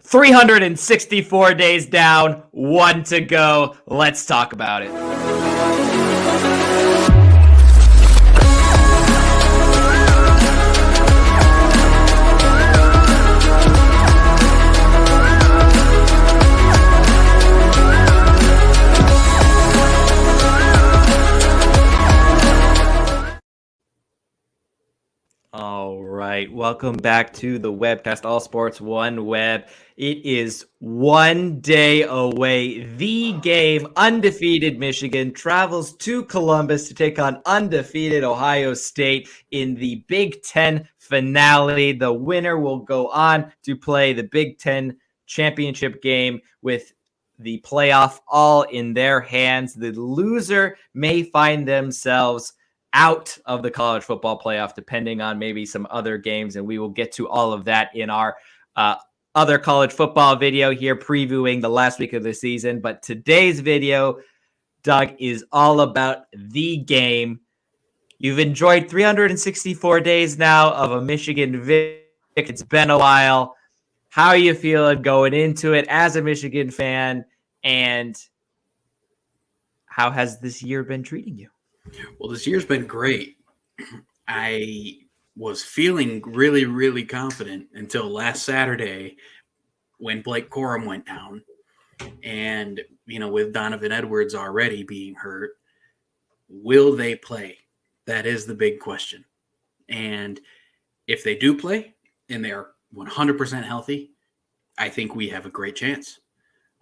364 days down, 1 to go. Let's talk about it. All right, welcome back to the WebCast, All Sports One Web. It is 1 day away. The game, undefeated Michigan travels to Columbus to take on undefeated Ohio State in the Big Ten finale. The winner will go on to play the Big Ten championship game with the playoff all in their hands. The loser may find themselves out of the college football playoff, depending on maybe some other games. And we will get to all of that in our other college football video here, previewing the last week of the season. But today's video, Doug, is all about the game. You've enjoyed 364 days now of a Michigan victory. It's been a while. How are you feeling going into it as a Michigan fan? And how has this year been treating you? Well, this year's been great. I was feeling really, really confident until last Saturday when Blake Corum went down. And, with Donovan Edwards already being hurt, will they play? That is the big question. And if they do play and they are 100% healthy, I think we have a great chance.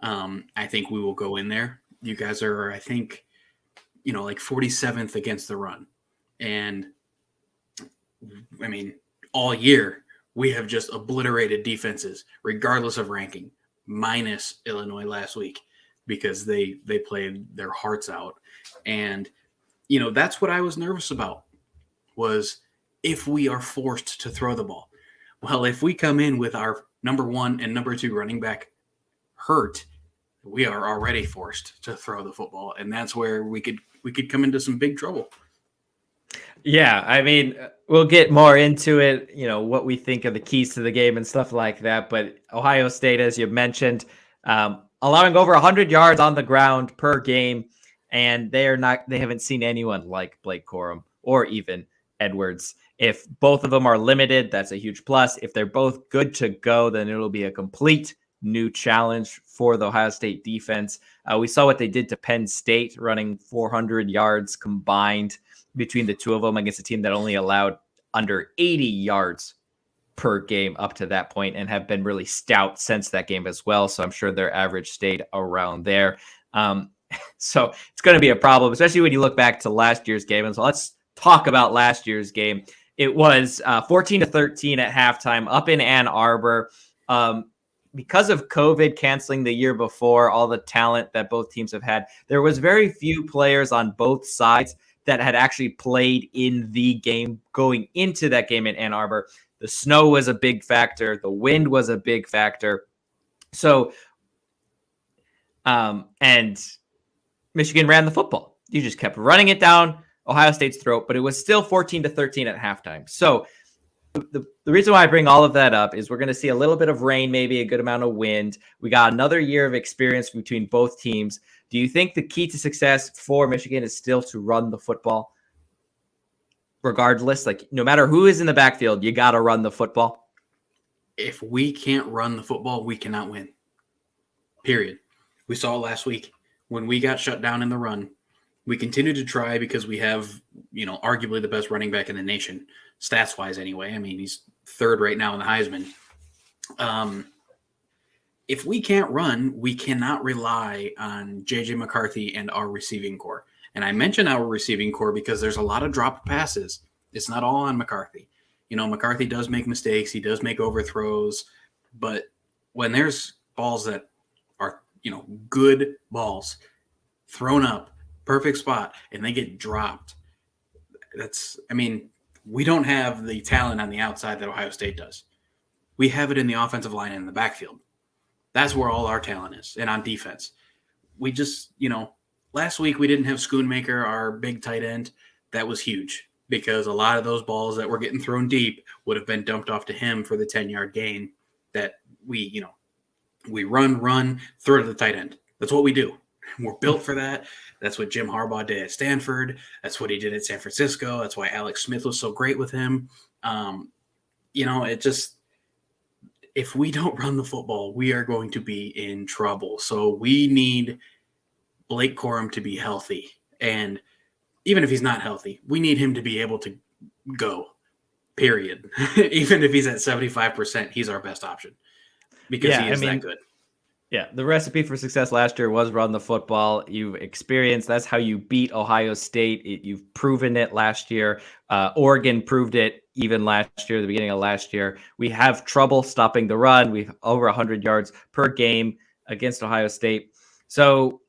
I think we will go in there. You guys are, I think, like 47th against the run. And all year we have just obliterated defenses, regardless of ranking, minus Illinois last week, because they played their hearts out. And, that's what I was nervous about, was if we are forced to throw the ball. Well, if we come in with our number 1 and number 2 running back hurt, we are already forced to throw the football. And that's where we could come into some big trouble. Yeah, we'll get more into it, what we think of the keys to the game and stuff like that. But Ohio State, as you mentioned, allowing over 100 yards on the ground per game. And they haven't seen anyone like Blake Corum or even Edwards. If both of them are limited, that's a huge plus. If they're both good to go, then it'll be a complete new challenge for the Ohio State defense. We saw what they did to Penn State, running 400 yards combined between the two of them against a team that only allowed under 80 yards per game up to that point, and have been really stout since that game as well. So I'm sure their average stayed around there. So it's going to be a problem, especially when you look back to last year's game. And so let's talk about last year's game. It was 14-13 at halftime up in Ann Arbor. Because of COVID canceling the year before, all the talent that both teams have had, there was very few players on both sides that had actually played in the game going into that game in Ann Arbor. The snow was a big factor. The wind was a big factor. So, and Michigan ran the football. You just kept running it down Ohio State's throat, but it was still 14-13 at halftime. So the reason why I bring all of that up is we're going to see a little bit of rain, maybe a good amount of wind. We got another year of experience between both teams. Do you think the key to success for Michigan is still to run the football? Regardless, like no matter who is in the backfield, you got to run the football. If we can't run the football, we cannot win. Period. We saw it last week when we got shut down in the run. We continue to try because we have, arguably the best running back in the nation, stats-wise anyway. He's third right now in the Heisman. If we can't run, we cannot rely on J.J. McCarthy and our receiving core. And I mention our receiving core because there's a lot of drop passes. It's not all on McCarthy. McCarthy does make mistakes. He does make overthrows. But when there's balls that are, good balls thrown up, perfect spot, and they get dropped, we don't have the talent on the outside that Ohio State does. We have it in the offensive line and in the backfield. That's where all our talent is, and on defense. We just, last week we didn't have Schoonmaker, our big tight end. That was huge because a lot of those balls that were getting thrown deep would have been dumped off to him for the 10-yard gain that we, We run, throw to the tight end. That's what we do. We're built for that. That's what Jim Harbaugh did at Stanford. That's what he did at San Francisco. That's why Alex Smith was so great with him. It just, if we don't run the football, we are going to be in trouble. So we need Blake Corum to be healthy. And even if he's not healthy, we need him to be able to go, period. Even if he's at 75%, he's our best option because he is that good. Yeah, the recipe for success last year was run the football. You've experienced, that's how you beat Ohio State. You've proven it last year. Oregon proved it even last year, the beginning of last year. We have trouble stopping the run. We've over 100 yards per game against Ohio State. So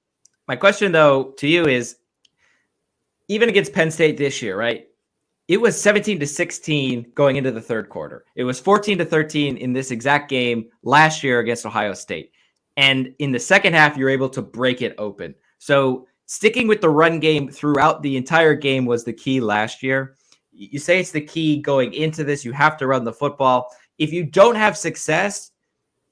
my question, though, to you is, even against Penn State this year, right? It was 17-16 going into the third quarter. It was 14-13 in this exact game last year against Ohio State. And in the second half, you're able to break it open. So sticking with the run game throughout the entire game was the key last year. You say it's the key going into this. You have to run the football. If you don't have success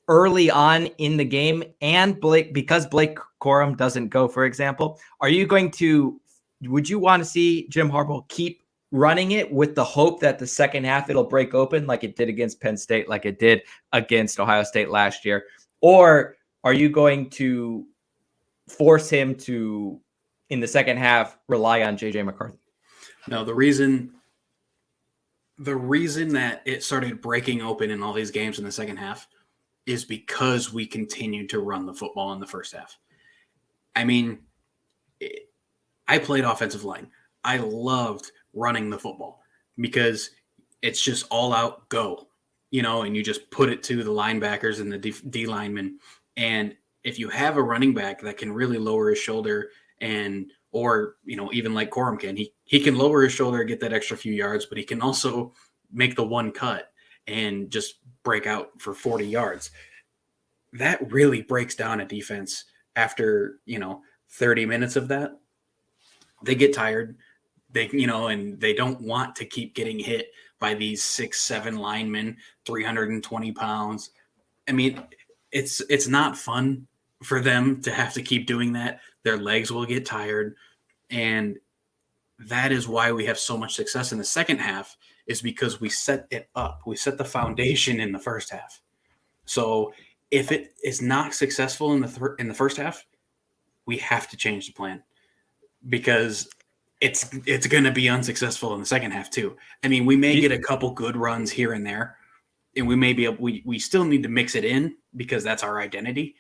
early on in the game, and because Blake Corum doesn't go, for example, would you want to see Jim Harbaugh keep running it with the hope that the second half it'll break open like it did against Penn State, like it did against Ohio State last year? Or are you going to force him to, in the second half, rely on J.J. McCarthy? No, the reason that it started breaking open in all these games in the second half is because we continued to run the football in the first half. I mean, I played offensive line. I loved running the football because it's just all out go, and you just put it to the linebackers and the D linemen. And if you have a running back that can really lower his shoulder or even like Corum can, he can lower his shoulder, get that extra few yards, but he can also make the one cut and just break out for 40 yards. That really breaks down a defense after, 30 minutes of that. They get tired. And they don't want to keep getting hit by these 6'7" linemen, 320 pounds. I mean, it's not fun for them to have to keep doing that. Their legs will get tired. And that is why we have so much success in the second half, is because we set it up. We set the foundation in the first half. So if it is not successful in the first half, we have to change the plan, because it's going to be unsuccessful in the second half too. I mean, we may get a couple good runs here and there, and we still need to mix it in because that's our identity,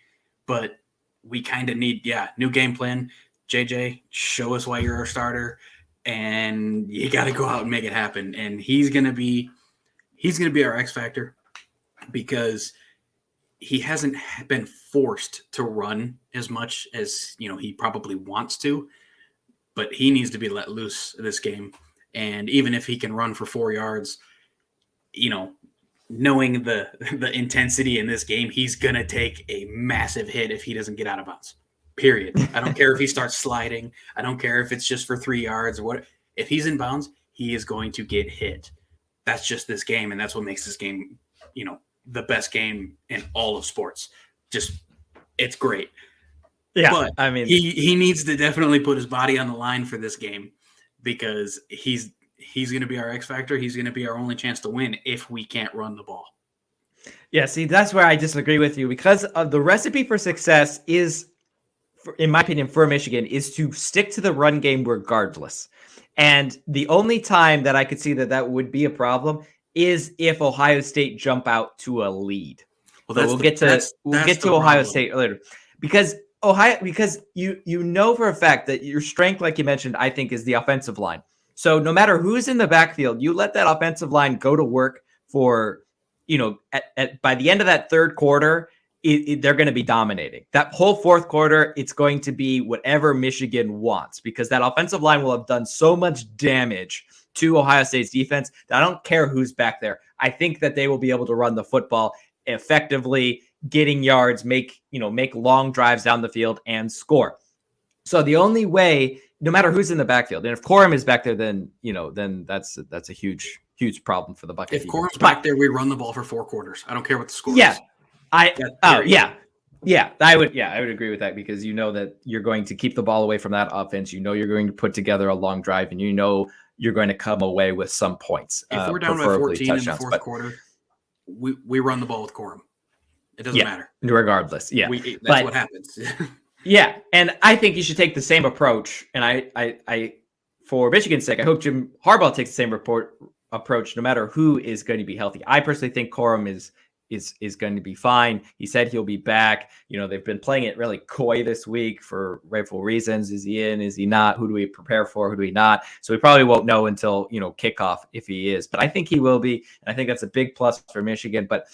but we kind of need, new game plan. JJ, show us why you're our starter, and you got to go out and make it happen. And he's going to be our X factor, because he hasn't been forced to run as much as, he probably wants to, but he needs to be let loose this game. And even if he can run for 4 yards, knowing the intensity in this game, he's going to take a massive hit if he doesn't get out of bounds, period. I don't care if he starts sliding. I don't care if it's just for 3 yards or what. If he's in bounds, he is going to get hit. That's just this game. And that's what makes this game, the best game in all of sports. It's great. Yeah, but I mean, he needs to definitely put his body on the line for this game, because he's going to be our X factor. He's going to be our only chance to win if we can't run the ball. Yeah, see, that's where I disagree with you, because the recipe for success is, in my opinion, for Michigan, is to stick to the run game regardless. And the only time that I could see that would be a problem is if Ohio State jump out to a lead. Well, so we'll get to Ohio State later, because you know for a fact that your strength, like you mentioned, I think, is the offensive line. So no matter who's in the backfield, you let that offensive line go to work for, by the end of that third quarter, they're going to be dominating. That whole fourth quarter, it's going to be whatever Michigan wants, because that offensive line will have done so much damage to Ohio State's defense that I don't care who's back there. I think that they will be able to run the football effectively, getting yards, make long drives down the field and score. So the only way, no matter who's in the backfield, and if Corum is back there, then that's a huge problem for the Buckeyes. If Corum's back there, we run the ball for 4 quarters. I don't care what the score is. Yeah. Yeah, I would agree with that because you know that you're going to keep the ball away from that offense. You know you're going to put together a long drive, and you know you're going to come away with some points, If we're down by preferably 14 in the touchdowns. fourth But quarter, we run the ball with Corum. It doesn't yeah, matter. regardless. Yeah, That's what happens. Yeah, and I think you should take the same approach. And I for Michigan's sake, I hope Jim Harbaugh takes the same approach, no matter who is going to be healthy. I personally think Corum is going to be fine. He said he'll be back. You know, they've been playing it really coy this week for rightful reasons. Is he in? Is he not? Who do we prepare for? Who do we not? So we probably won't know until kickoff if he is. But I think he will be, and I think that's a big plus for Michigan. But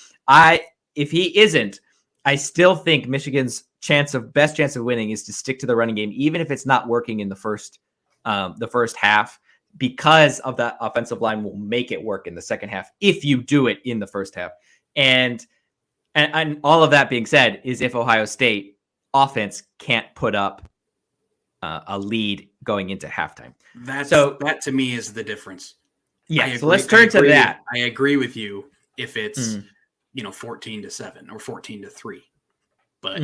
if he isn't, I still think Michigan's best chance of winning is to stick to the running game, even if it's not working in the first half, because of that offensive line will make it work in the second half if you do it in the first half. And all of that being said, is if Ohio State offense can't put up a lead going into halftime. That to me is the difference. Yeah. So let's turn to that. I agree with you if it's 14-7 or 14-3, but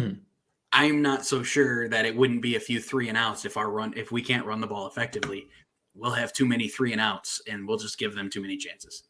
I'm not so sure that it wouldn't be a few 3 and outs if we can't run the ball effectively. We'll have too many 3 and outs, and we'll just give them too many chances.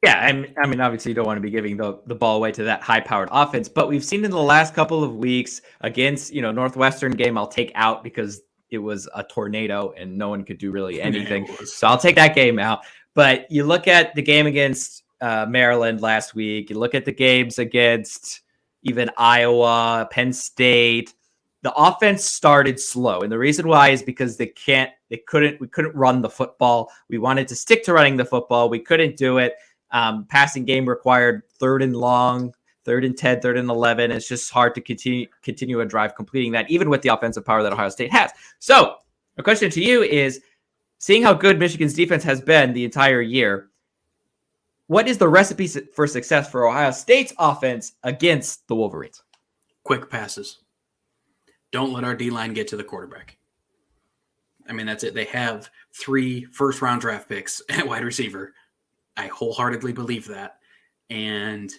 Yeah, I mean, obviously you don't want to be giving the ball away to that high-powered offense, but we've seen in the last couple of weeks against, Northwestern game I'll take out because it was a tornado and no one could do really anything. So I'll take that game out. But you look at the game against Maryland last week, you look at the games against even Iowa, Penn State, the offense started slow. And the reason why is because we couldn't run the football. We wanted to stick to running the football. We couldn't do it. Passing game required 3rd and long, 3rd and 10, 3rd and 11. It's just hard to continue a drive completing that, even with the offensive power that Ohio State has. So my question to you is, seeing how good Michigan's defense has been the entire year, what is the recipe for success for Ohio State's offense against the Wolverines? Quick passes. Don't let our D-line get to the quarterback. I mean, that's it. They have 3 first-round draft picks at wide receiver. I wholeheartedly believe that. And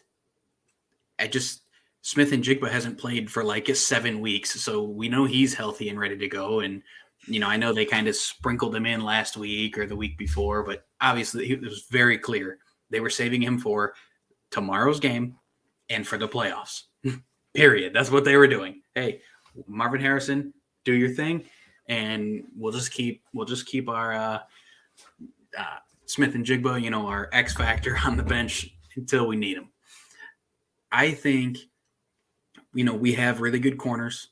Smith and Jigba hasn't played for like 7 weeks, so we know he's healthy and ready to go. And, I know they kind of sprinkled him in last week or the week before, but obviously it was very clear they were saving him for tomorrow's game and for the playoffs. Period. That's what they were doing. Hey, Marvin Harrison, do your thing, and we'll just keep our Smith and Jigba, our X factor on the bench until we need them. I think, we have really good corners.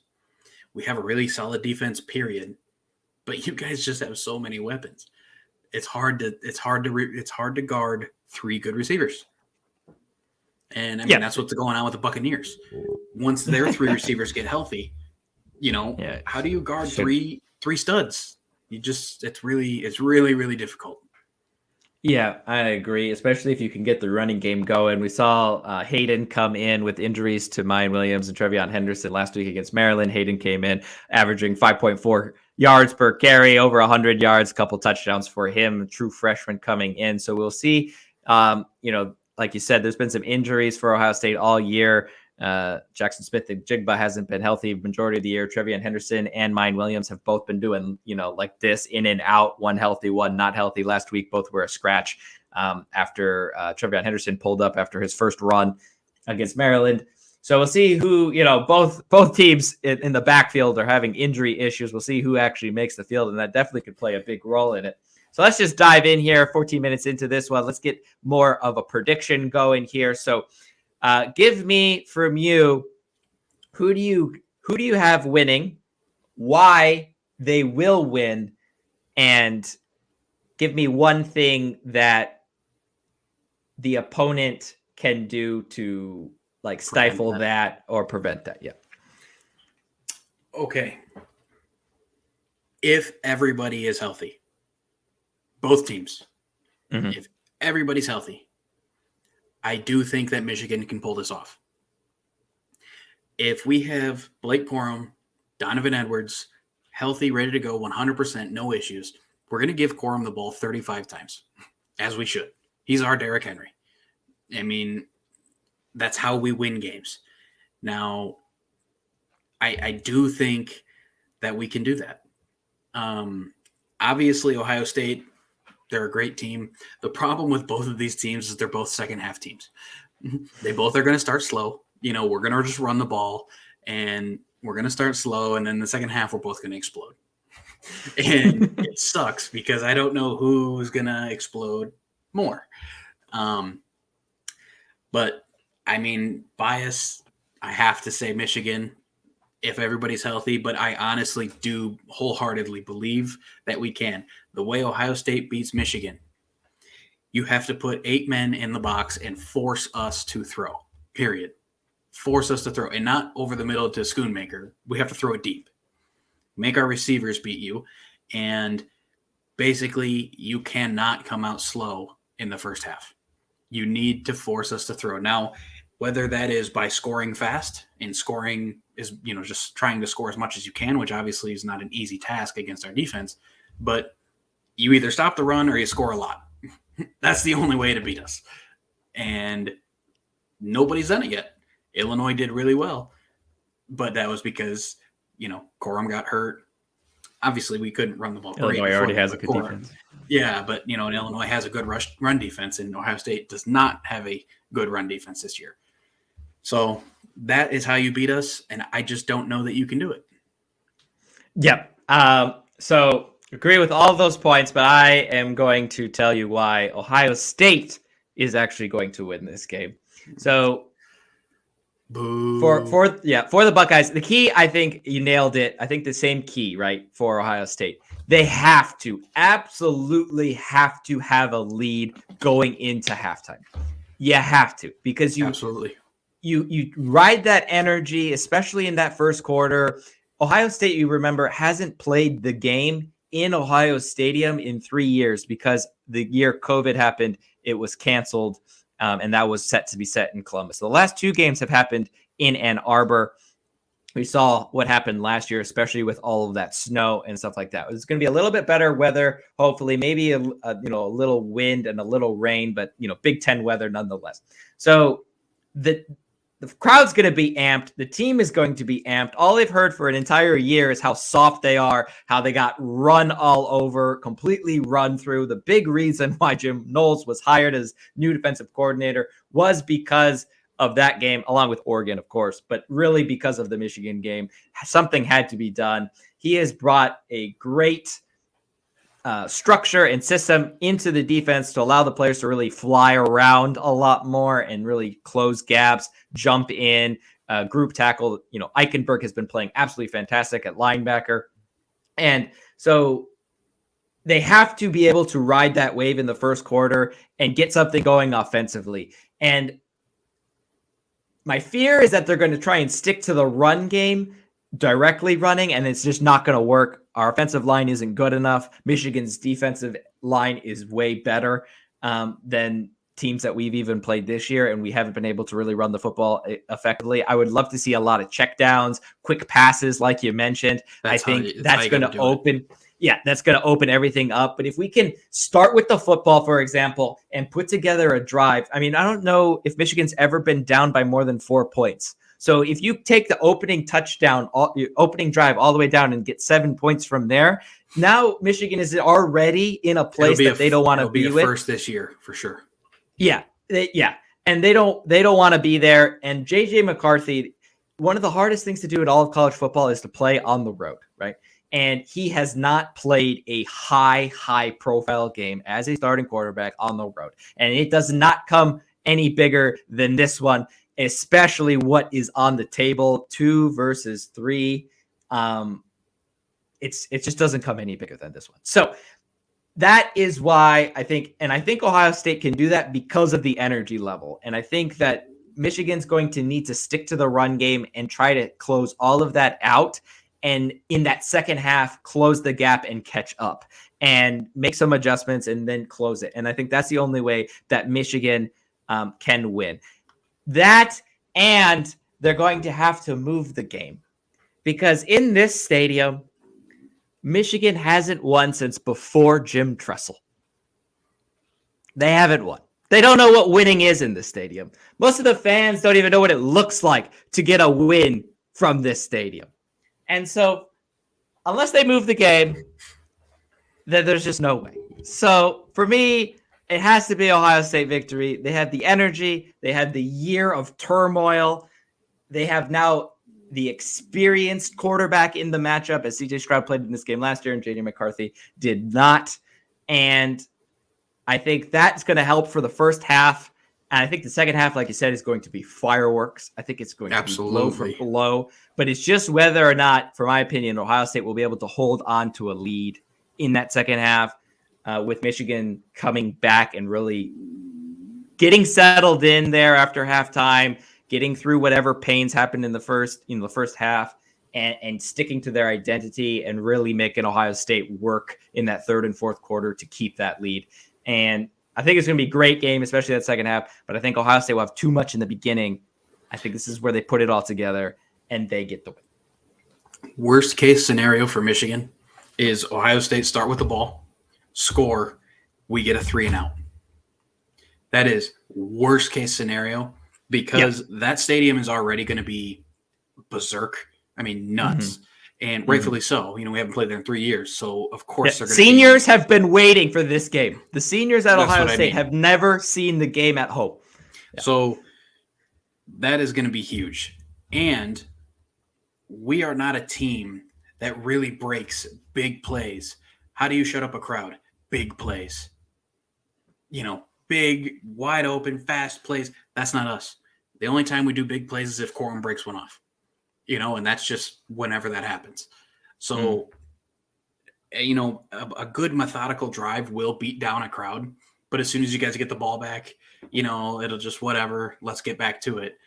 We have a really solid defense, period. But you guys just have so many weapons. It's hard to guard 3 good receivers. And I mean, that's what's going on with the Buccaneers. Once their 3 receivers get healthy, how do you guard three studs? It's really difficult. Yeah, I agree, especially if you can get the running game going. We saw Hayden come in with injuries to Mayan Williams and Trevion Henderson last week against Maryland. Hayden came in averaging 5.4 yards per carry, over 100 yards, a couple touchdowns for him, true freshman coming in. So we'll see, like you said, there's been some injuries for Ohio State all year. Jackson Smith and Jigba hasn't been healthy majority of the year. Trevion Henderson and Mayan Williams have both been doing, like this in and out, one healthy, one not healthy. Last week, both were a scratch after Trevion Henderson pulled up after his first run against Maryland. So we'll see who, both teams in the backfield are having injury issues. We'll see who actually makes the field, and that definitely could play a big role in it. So let's just dive in here, 14 minutes into this one. Let's get more of a prediction going here. So give me from you, who do you have winning, why they will win, and give me one thing that the opponent can do to like stifle that or prevent that. Yeah. Okay. If everybody is healthy, both teams, if everybody's healthy, I do think that Michigan can pull this off. If we have Blake Corum, Donovan Edwards, healthy, ready to go, 100%, no issues, we're going to give Corum the ball 35 times, as we should. He's our Derrick Henry. I mean, that's how we win games. Now, I do think that we can do that. Obviously, Ohio State, they're a great team. The problem with both of these teams is they're both second half teams. They both are going to start slow. We're going to just run the ball, and we're going to start slow, and then the second half, we're both going to explode. And it sucks because I don't know who's going to explode more. But, I mean, bias, I have to say Michigan if everybody's healthy, but I honestly do wholeheartedly believe that we can. The way Ohio State beats Michigan, you have to put 8 men in the box and force us to throw, period. Force us to throw, and not over the middle to Schoonmaker. We have to throw it deep. Make our receivers beat you, and basically you cannot come out slow in the first half. You need to force us to throw. Now, whether that is by scoring fast, and scoring is, just trying to score as much as you can, which obviously is not an easy task against our defense, but you either stop the run or you score a lot. That's the only way to beat us. And nobody's done it yet. Illinois did really well, but that was because, Corum got hurt. Obviously, we couldn't run the ball. Illinois already has a good defense. Yeah, but, Illinois has a good run defense, and Ohio State does not have a good run defense this year. So that is how you beat us, and I just don't know that you can do it. Yep. So agree with all of those points, but I am going to tell you why Ohio State is actually going to win this game. So Boo. for the Buckeyes, the key, I think you nailed it. I think the same key, right, for Ohio State. They absolutely have to have a lead going into halftime. You have to, because absolutely. You ride that energy, especially in that first quarter. Ohio State, you remember, hasn't played the game in Ohio Stadium in 3 years because the year COVID happened, it was canceled, and that was set to be set in Columbus. So the last 2 games have happened in Ann Arbor. We saw what happened last year, especially with all of that snow and stuff like that. It's going to be a little bit better weather, hopefully, maybe a little wind and a little rain, but Big Ten weather nonetheless. So the crowd's going to be amped. The team is going to be amped. All they've heard for an entire year is how soft they are, how they got run all over, completely run through. The big reason why Jim Knowles was hired as new defensive coordinator was because of that game, along with Oregon, of course, but really because of the Michigan game. Something had to be done. He has brought a great structure and system into the defense to allow the players to really fly around a lot more and really close gaps, jump in, group tackle. Eichenberg has been playing absolutely fantastic at linebacker. And so they have to be able to ride that wave in the first quarter and get something going offensively. And my fear is that they're going to try and stick to the run game, directly running, and it's just not going to work. Our offensive line isn't good enough. Michigan's defensive line is way better than teams that we've even played this year, and we haven't been able to really run the football effectively. I would love to see a lot of checkdowns, quick passes, like you mentioned. I think that's going to open. Yeah, that's going to open everything up. But if we can start with the football, for example, and put together a drive, I mean, I don't know if Michigan's ever been down by more than 4 points. So if you take the opening touchdown, opening drive all the way down and get 7 points from there, now Michigan is already in a place that they don't want to be with. First this year, for sure. Yeah, and they don't want to be there. And JJ McCarthy, one of the hardest things to do in all of college football is to play on the road, right? And he has not played a high profile game as a starting quarterback on the road. And it does not come any bigger than this one, especially what is on the table, 2 versus 3. It just doesn't come any bigger than this one. So that is why I think Ohio State can do that because of the energy level. And I think that Michigan's going to need to stick to the run game and try to close all of that out. And in that second half, close the gap and catch up and make some adjustments and then close it. And I think that's the only way that Michigan can win. That, and they're going to have to move the game, because in this stadium, Michigan hasn't won since before Jim Tressel. They haven't won. They don't know what winning is in this stadium. Most of the fans don't even know what it looks like to get a win from this stadium. And so unless they move the game, then there's just no way. So for me, it has to be Ohio State victory. They had the energy. They had the year of turmoil. They have now the experienced quarterback in the matchup, as CJ Stroud played in this game last year and JJ McCarthy did not. And I think that's going to help for the first half. And I think the second half, like you said, is going to be fireworks. I think it's going to be blow for blow. But it's just whether or not, for my opinion, Ohio State will be able to hold on to a lead in that second half, with Michigan coming back and really getting settled in there after halftime, getting through whatever pains happened in the first half, and sticking to their identity and really making Ohio State work in that third and fourth quarter to keep that lead. And I think it's going to be a great game, especially that second half. But I think Ohio State will have too much in the beginning. I think this is where they put it all together and they get the win. Worst case scenario for Michigan is Ohio State start with the ball, score, we get a 3-and-out. That is worst case scenario because that stadium is already going to be berserk. I mean, nuts. And rightfully so. We haven't played there in 3 years. So, of course, they're going to Seniors have been waiting for this game. The seniors at Ohio State have never seen the game at home. Yeah. So, that is going to be huge. And we are not a team that really breaks big plays. How do you shut up a crowd? Big plays. Big, wide open, fast plays. That's not us. The only time we do big plays is if Corum breaks one off. And that's just whenever that happens. So, a good methodical drive will beat down a crowd. But as soon as you guys get the ball back, it'll just whatever. Let's get back to it.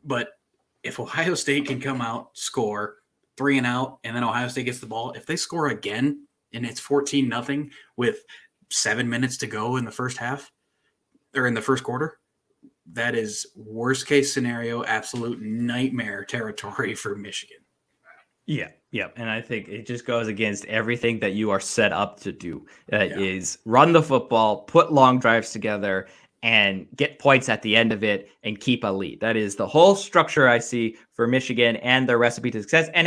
But if Ohio State can come out, score, 3-and-out, and then Ohio State gets the ball, if they score again and it's 14-0 with 7 minutes to go in the first half or in the first quarter, that is worst case scenario, absolute nightmare territory for Michigan. Yeah. And I think it just goes against everything that you are set up to do, is run the football, put long drives together, and get points at the end of it and keep a lead. That is the whole structure I see for Michigan and their recipe to success. And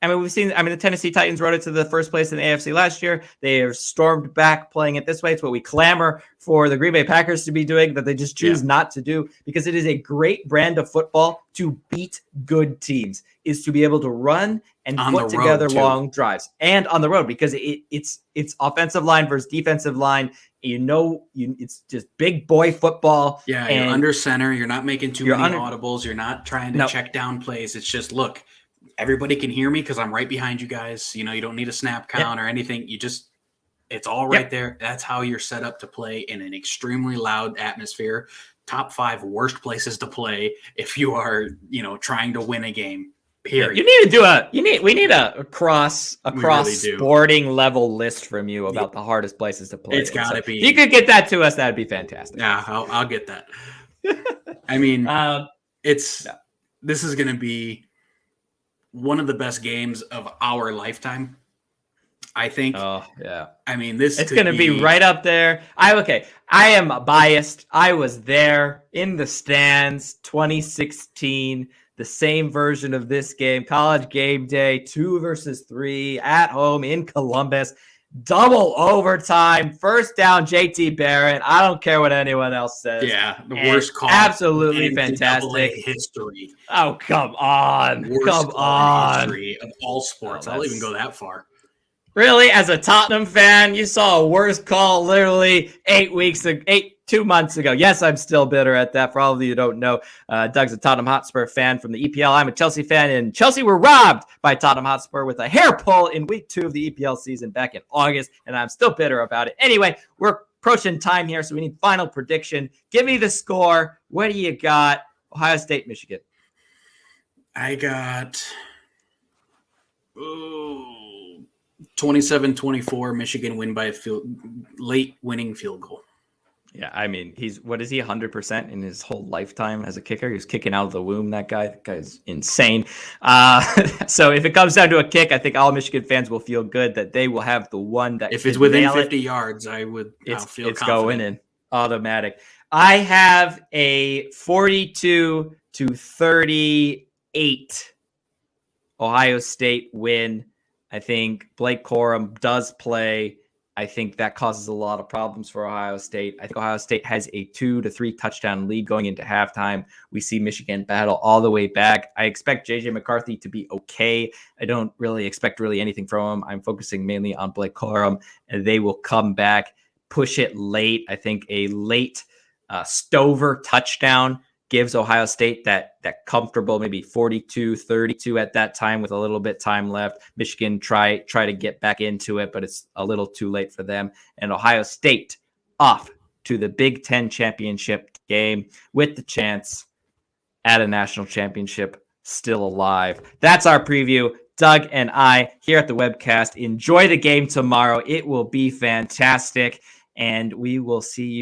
the Tennessee Titans rode it to the first place in the AFC last year. They have stormed back playing it this way. It's what we clamor for the Green Bay Packers to be doing, that they just choose not to do, because it is a great brand of football to beat good teams, is to be able to run and put together long drives, and on the road, because it's offensive line versus defensive line. It's just big boy football. Yeah, you're under center. You're not making too many audibles. You're not trying to check down plays. It's just, look, everybody can hear me because I'm right behind you guys. You don't need a snap count or anything. It's all right there. That's how you're set up to play in an extremely loud atmosphere. Top 5 worst places to play if you are, trying to win a game. Period. You need to we need a cross sporting level list from you about the hardest places to play. It's got to be. If you could get that to us, that'd be fantastic. Yeah, I'll get that. I mean, this is going to be one of the best games of our lifetime, I think. Oh, yeah. I mean, it's going to be right up there. I am biased. I was there in the stands 2016, the same version of this game, College Game Day, 2 versus 3 at home in Columbus. Double overtime, first down, JT Barrett. I don't care what anyone else says. Yeah, the worst call. Absolutely fantastic. History. Oh, come on. Worst call history of all sports. I'll even go that far. Really? As a Tottenham fan, you saw a worse call literally 2 months ago. Yes, I'm still bitter at that. For all of you who don't know, Doug's a Tottenham Hotspur fan from the EPL. I'm a Chelsea fan, and Chelsea were robbed by Tottenham Hotspur with a hair pull in week 2 of the EPL season back in August, and I'm still bitter about it. Anyway, we're approaching time here, so we need final prediction. Give me the score. What do you got? Ohio State, Michigan. I got 27-24, Michigan win by a late winning field goal. Yeah, I mean, what is he, 100% in his whole lifetime as a kicker? He was kicking out of the womb, that guy. That guy's insane. So if it comes down to a kick, I think all Michigan fans will feel good that they will have the one that if it's within 50 yards, I'll feel it's confident. going in automatic. I have a 42-38 Ohio State win. I think Blake Corum does play. I think that causes a lot of problems for Ohio State. I think Ohio State has a 2 to 3 touchdown lead going into halftime. We see Michigan battle all the way back. I expect JJ McCarthy to be okay. I don't really expect anything from him. I'm focusing mainly on Blake Corum, and they will come back, push it late. I think a late Stover touchdown gives Ohio State that comfortable maybe 42-32 at that time with a little bit time left. Michigan try to get back into it, but it's a little too late for them. And Ohio State off to the Big Ten championship game with the chance at a national championship still alive. That's our preview. Doug and I here at the WebCast. Enjoy the game tomorrow. It will be fantastic, and we will see you